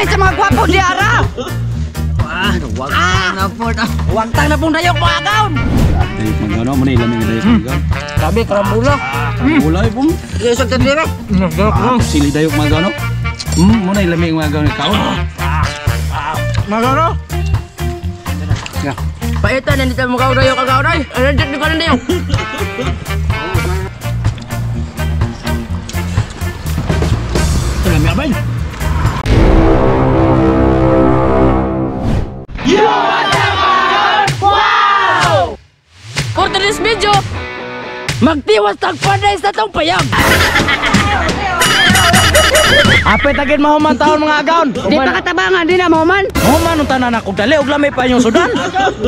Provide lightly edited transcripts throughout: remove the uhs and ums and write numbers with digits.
kami sa mga gwapo di ara. Wagtang na pong dayok mga agaon. Dayok magano mo na ilamig dayok magano. Sabi karambula. Bulay pong. Isog ta dire. Sili dayok magano. Mo na ilamig magano kaon. Magano? Ya. Paitan na dito mo kaon dayok agaon ay. Ano di ko na dayok. Lami abay. For today's video, magtiwas tagpaday sa tong payag. Apit agad mahuman taon mga agaon. Di pa katabangan, di na mahuman. Human nung tanan ako dali og lamay pa yung sudan.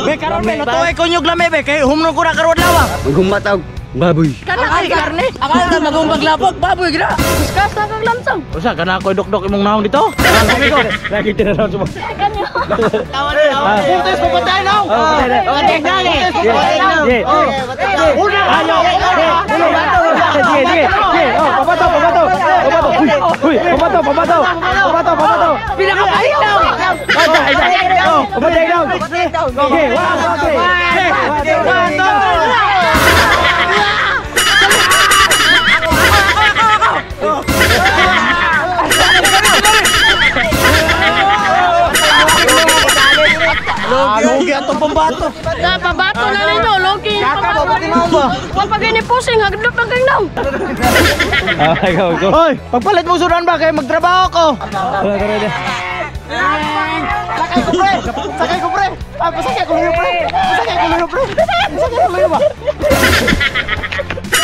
Be karon be natuay ko nyug lamay be kay humno ko ra karon lawa. Gumatag baboy. Kana kay karne. Akala ta magumbag lapok, baboy gina. Kuskas na kag lamsang. Usa kana ako dok-dok imong naong dito. Kami ko. Lagi tinaraw sumo. Tawan na. Puntes mo patay na. Patay na ni. Una ayo. Uno bato. Sige. Oh, pabato. Uy, pabato. Pinakapait daw. Oh, pabatay daw. Okay, Logi atong pambato. Pabato na ninyo, logi. Huwag pag pusing, hagdot na kayo now. Hoy, pagpalit mo sudan ba kay magtrabaho ko? Sakay ko pre. Pasakay ko ba?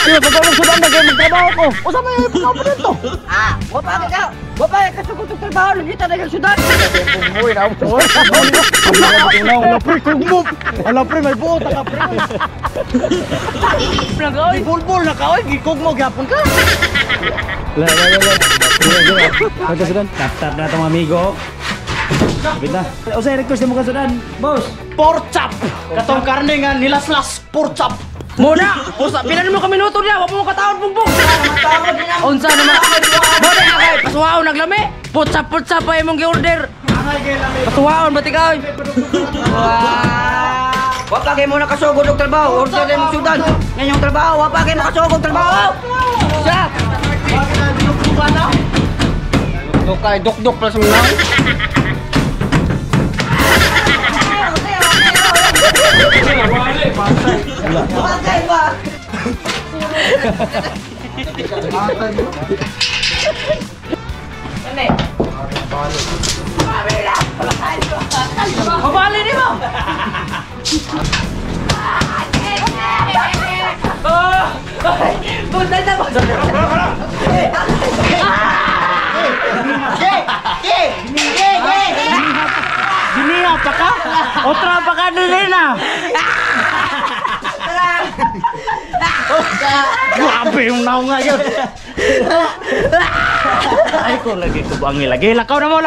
Sige, pagpalit sudan ba kay magtrabaho ko? Usa may pagkaw pa dito. Wapa ka sa kutong trabaho, nagkita na yung sudan. Uy, na ako. Ala pre, may buot ka pre. Bulbul na ka, oy, gikog mo gyapon ka. La. Sudan. Tap na tong amigo. Sabit na. Usay request mo ka sudan, boss. Pork chop. Katong karne nga nilaslas pork chop. Muna! Pilan mo ka minuto niya, wap mo kataon bumbong! Unsa naman? Muna akay, pasuwaon naglami! Putsa pa yung mong gi-order! Pasuwaon, batik ay! Wap lagi mo nakasugod ng trabaho, order na yung sudan! Yan yung trabaho, wap lagi nakasugod ng trabaho! Siya! Duk-duk plus mo lang! Patay ba? Ano? Mabali ni mo! Bunday na mo! Giniha pa ka? Otra pa ka dili na? Grabe yung naong nga yun. Ay ko lagi ko bangi lagi. Lakaw na mo.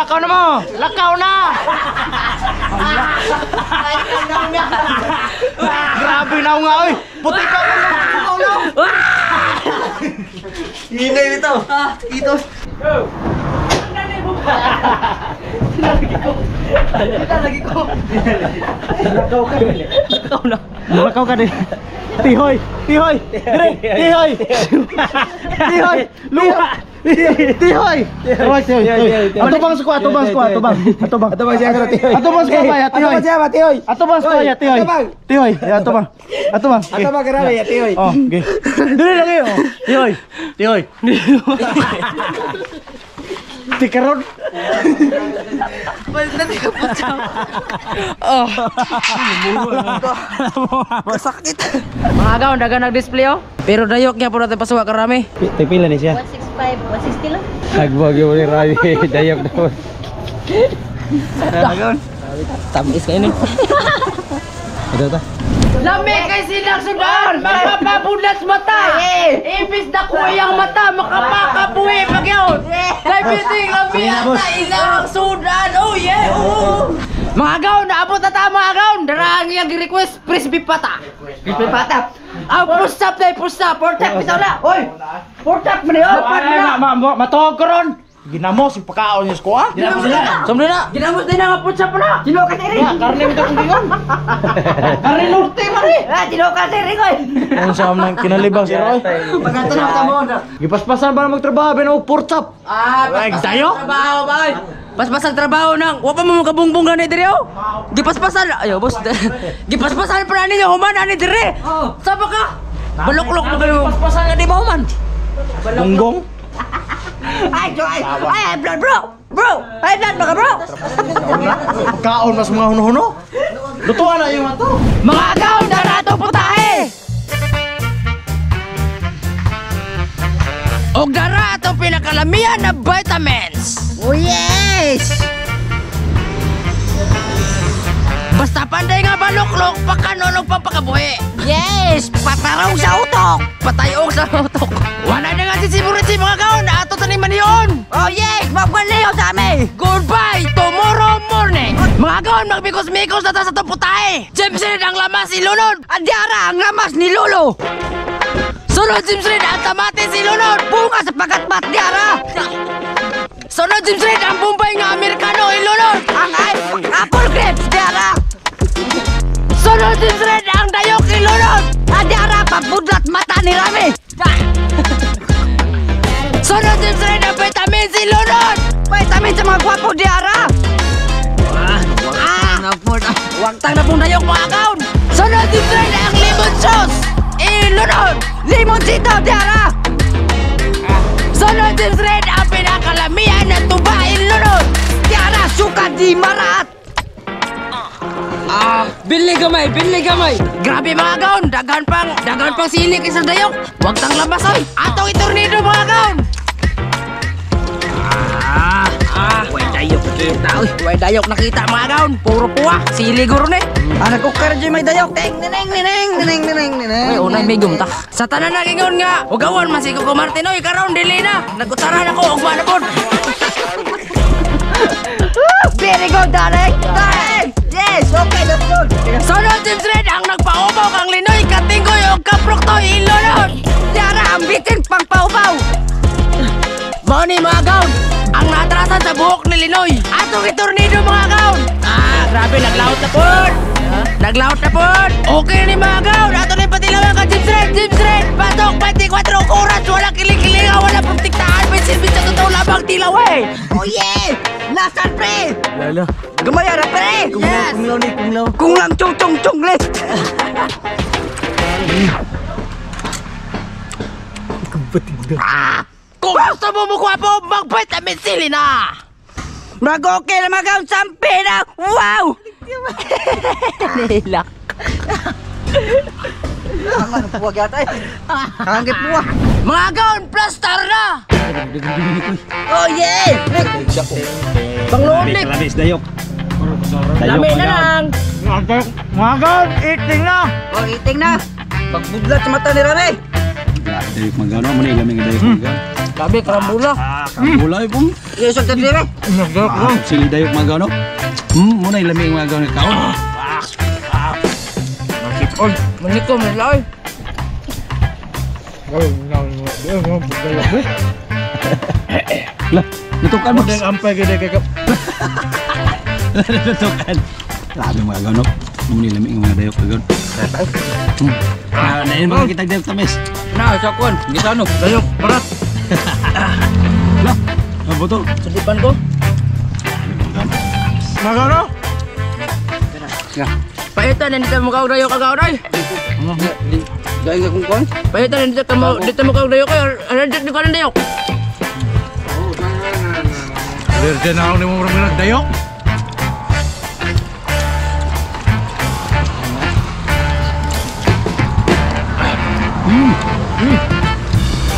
Grabe naong nga oy. Puti ka mo. Hinay nito. Ito. Lagi ko. Lakaw ka din. Tihoy. Luha. Tihoy. Atubang squad. Atubang siya ka tihoy. Atubang squad ya tihoy. Atubang squad ya tihoy. Tihoy. Atubang. Atubang grabe ya tihoy. Oh, okay. Dili lagi oh. Tihoy. Tikaron. Nanti ka putsa. Oh. Sakit. Mga agaw, dagan nag-display oh. Pero dayok niya po natin pasuwa karami. Pila ni siya? 165, 160 lang. Nagbag yung ni Rami. Dayok daw. Agaw. Tamis kayo ni. Ito ta. Lami kay silang sudan, makapabulas mata. Ibis na kuyang mata, makapakabuhi pag yun. Kay biting lami ata ilang sudan. Oh yeah, oh. Mga gaon, naabot na tama mga gaon. Darang yung request, crispy pata. Crispy pata. Push up. Portap bitaw na. Oy. Portap man yun. Matuhog ko ron. Ginamos, yung pagkaon niya sa kuha. Ginamos sila. Samdo na. Ginamos din ang apot sa pala. Sino ka tiri? Karne mo itong gigon. Karne norte, mari. Sino ka tiri ko? Ano sa amang kinalibang si Roy? Pagkatanong sa mo. Gipaspasan ba na magtrabaho? Binawag pork chop. Tayo? Trabaho ba? Paspasan trabaho nang wa pa mo kabungbong gani diri oh. Gipaspasan. Ayo boss. Gipaspasan pa ninyo human ani diri. Sapa ka? Balok-lok mo kayo. Paspasan nga di ba human? Bunggong? Ay, bro. Ay, blood baka bro. Pagkaon mas mga huno-huno. Lutuan na yung ato. Mga agaw na nato putahe. Og dara atong pinakalamihan na vitamins. Oh yes! Basta panday nga balok-lok, pakanon o pampakabuhi. Yes! Patarong sa utok! Patayong sa utok. Wala na nga sisimurit si mga gaon na ato taniman yun. Oh yes! Magbaliw sa amin! Goodbye tomorrow morning. Mga gaon, magbikos-mikos na ta sa itong putahe. Jimson ang lamas si Lunod. Adyara ang lamas ni Lolo! Sunod Jimson ang tamate si Lunod. Bunga sa pagkatpat Dyara! Sunod Jimson ang Bombay nga Amerikano ilunod. Ang apple grapes Dyara! Sunod Jimson ang dayok ilunod. Adyara pagbudlat mata ni Rami! Sunod Jimson ang vitamin si Lunod. Vitamin sa mga gwapo Dyara! Huwag tang na pong dayok mga gaon. Sunod Jimson ang lemon sauce ilunod. Limoncito Dyara! Sunod Jimson ang pinakalamihan na tuba ilunod. Dyara suka di marat! Bili gamay. Grabe mga gaon, dagan pang sili kaysa dayok. Huwag tang labas oy. Atong itornido mga gaon. Way dayok nakita mga gaon. Puro puwa, sili guro ni. Nagkukar dyan may dayok! Ting! Ay, unay may gumta. Sa tanan na gingon nga, ugawan masiko ko Martinoy, karon dili na. Nagkutaran ako og manapod. Very good, darling! Darling! Yes! Okay, that's good! Sunod James Red ang nagpaubaw kang Linoy, katinggoy o kaproktoy ilunod. Dyara ang bitin pang paubaw! Money mga gaon, ang natrasan sa buhok ni Linoy. Atong itornido mga gaon. Grabe, naglaot na pod. Naglaot na pod. Okay ni mga gaon, ato na patilawan ka James Red. Batok, 24 oras, wala kiling-kilinga, wala pong tiktaan. May silbit sa totoo labang tilaw eh. Oh yeah! Lasan pre! Lala. Gumaya na pre! Yes. Kunglaw. Kung lang chung list! Kung gusto mo mukha po, mag-vitamin C na. Mag-okay na mag-ang sampi na! Wow! Nilak. Ang puwag yata eh. Hangit puwag. Mga gaon, plastar na. Oh yeah! Panglunik. Labis dayok. Lami na lang. Mga gaon, eating na. Huwag iting na! Pagbudlat sa mata ni Rami! Dayok magano man ilamig dayok magano. Labi, karambula. Bulay pong Isog na dire! sili dayok magano. Muna ilamig magano kaon. Oy, manikom, nilay. Lah, nutukan mo. Ang ampay gede kay Nutukan. Grabe magano. Muna ilamig mga dayok magano. Nain mga kita dayok tamis. Na, sakon. Gisano. dayok parat. Lah, ang botol. Sudipan ko. Magano? Pahitan, hindi mo kau dayo kagaw day. Dahil nga kung kwan? Pahitan, hindi mo kau dayo kayo. Ano ka ng dayok? Derde na ako ni mo marami dayok.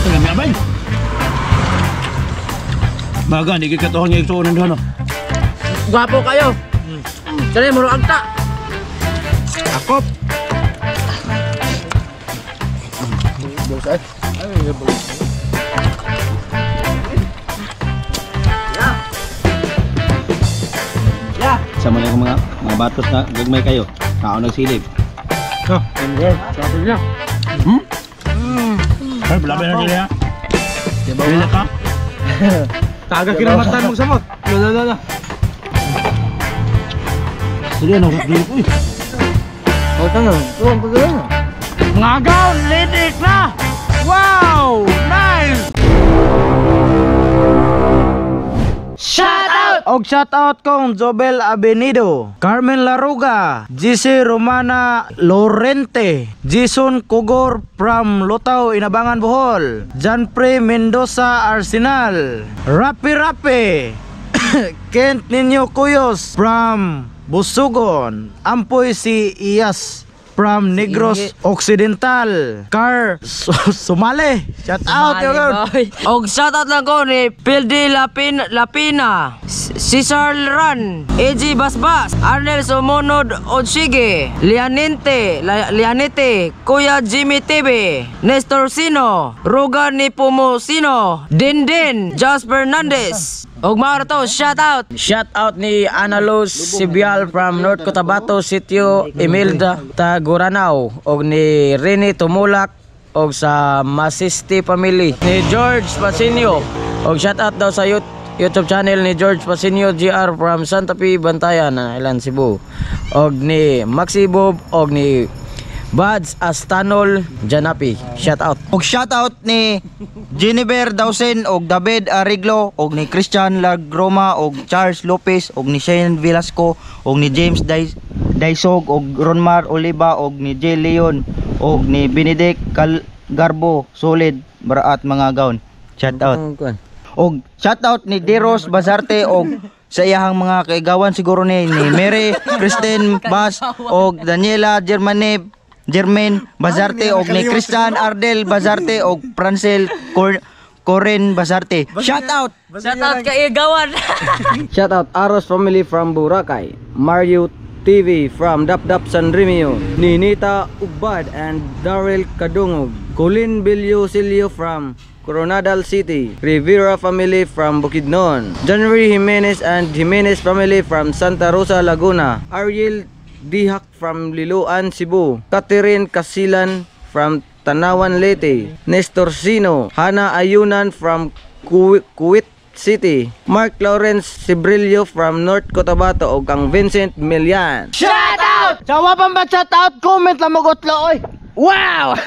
Tengah abay. Baga ni kikatuhan niya ito doon. Gwapo kayo. Dali, muro agta. Akop. Sama lang mga batos na gagmay kayo. Ako nagsilip. Sabi niya. Ay, balaban na nila. Diba ka? Taga kinamatan mo samot. No. Sige, ano? Uy. Oh, tanga. Tuwang pagkalan. Mga gaon, lidik na! Wow! Nice! Shout out! Og shout out kong Jobel Abenido, Carmen Laruga, GC Romana Lorente, Jason Kogor from Lutaw, Inabangan, Bohol, Janpre Mendoza, Arsenal, Rapi, Kent Ninyo Cuyos from Busugon, Ampoy si Iyas from Negros Occidental, Car Sumale, shout out yo. Og shoutout lang ko ni Pildi Lapina, Cesar Ran, AG Basbas, Arnel Sumunod Odsige, Lianete, Kuya Jimmy TV, Nestor Sino, Ruga ni Pumosino, Dindin, Jos Fernandez. Og mga to, shout out ni Analos Sibial from North Cotabato, Sitio Emilda, Taguranao, og ni Rene Tumulak, og sa Masisti family ni George Pasinio. Og shout out daw sa YouTube channel ni George Pasinio GR from Santa Fe, Bantayan, Ilan, Cebu. Og ni Maxi Bob, og ni Buds Astanol Janapi. Shout out. Og shout out ni Jennifer Dawson og David Ariglo og ni Christian Lagroma og Charles Lopez og ni Shane Velasco og ni James Daisog og Ronmar Oliva og ni J. Leon og ni Benedict Garbo Solid Baraat mga gaon. Shout out. Og shout out ni Deros Bazarte og sa iyahang mga kaigawan siguro ni Mary Kristen Bas og Daniela Germain Bazarte og ni Christian Ardel Bazarte og Francel Coren Bazarte. Shout out kay Igawan. Shout out Aros family from Boracay, Mario TV from Dapdap San Remio, Ninita Ugbad and Daryl Kadungog, Colin Bilyosilio from Coronadal City, Rivera family from Bukidnon, January Jimenez and Jimenez family from Santa Rosa, Laguna, Ariel Dihak from Liloan, Cebu, Catherine Casilan from Tanawan, Leyte, Nestor Sino, Hana Ayunan from Kuwait City, Mark Lawrence Sibrillo from North Cotabato o kang Vincent Milian. Shout out! Jawaban ba shout out? Comment lang mag-utlo oy. Wow!